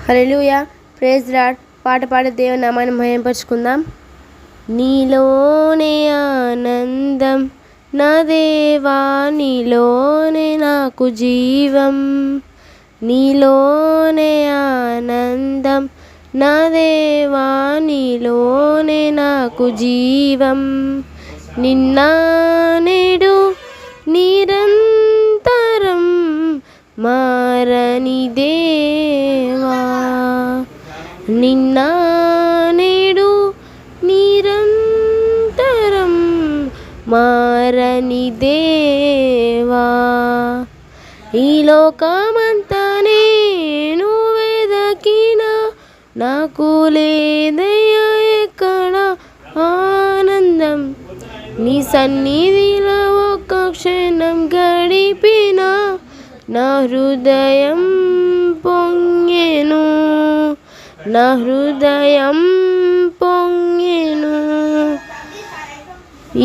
హల్లెలూయా, praise lord. పాట పాడి దేవుని నామాన్ని మహిమపరుచుకుందాం. నీలోనే ఆనందం నా దేవా, నీలోనే నాకు జీవం. నీలోనే ఆనందం నా దేవా, నీలోనే నాకు జీవం. నిన్న నేడు నిరంతరం మారని దేవా. నిన్న నేడు నిరంతరం మారని దేవా. ఈ లోకమంతా నేను వెదకినా నాకు లేదయ్యా ఎక్కడ ఆనందం. నీ సన్నిధిలో ఒక్క క్షణం గడిపినా నా హృదయం పొంగెను, నా హృదయం పొంగెను.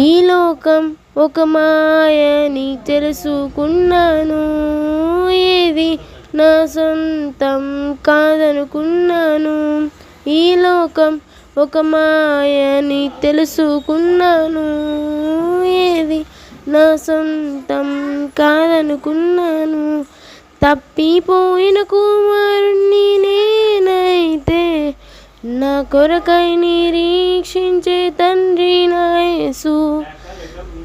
ఈ లోకం ఒక మాయని తెలుసుకున్నాను, ఏది నా సొంతం కాదనుకున్నాను. ఈ లోకం ఒక మాయని తెలుసుకున్నాను, ఏది నా సొంతం కాదనుకున్నాను. తప్పిపోయిన కుమారుణ్ణి నేనైతే నా కొరకై నిరీక్షించే తండ్రి నా యేసు.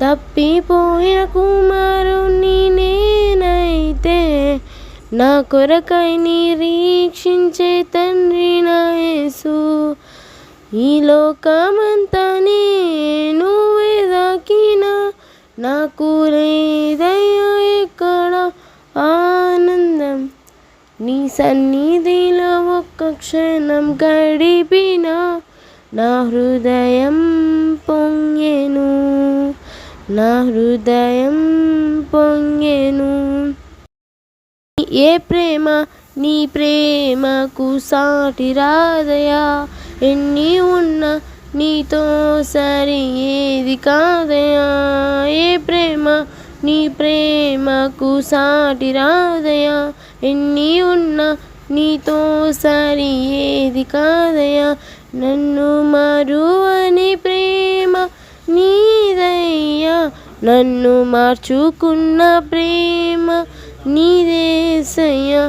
తప్పిపోయిన కుమారుణ్ణి నేనైతే నా కొరకై నిరీక్షించే తండ్రి నా యేసు. ఈ లోకమంతా నేను వెదకినా నాకు లేదయ్యా ఎక్కడ ఆనందం. నీ సన్నిధిలో ఒక్క క్షణం గడిపినా నా హృదయం పొంగెను, నా హృదయం పొంగెను. ఏ ప్రేమ నీ ప్రేమకు సాటి రాదయా, ఎన్ని ఉన్నా నీతో సరి ఏది కాదయా. ఏ ప్రేమ నీ ప్రేమకు సాటి రాదయా, ఎన్ని ఉన్నా నీతో సరి ఏది కాదయా. నన్ను మరువని ప్రేమ నీదయ్యా, నన్ను మార్చుకున్న ప్రేమ నీదేసయ్యా.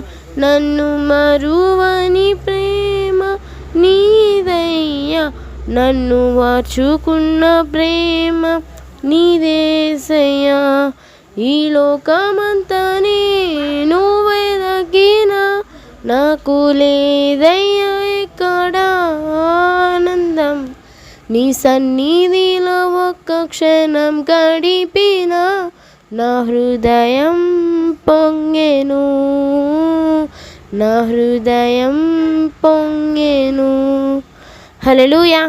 నన్ను మరువని ప్రేమ నీదయ్యా, నన్ను మార్చుకున్న ప్రేమ నీదేసయ్యా. ఈ లోకమంతా నేను వెదకినా నాకు లేదయ్యా ఎక్కడ ఆనందం. నీ సన్నిధిలో ఒక్క క్షణం గడిపినా నా హృదయం పొంగెను, నా హృదయం పొంగెను. హల్లెలూయా.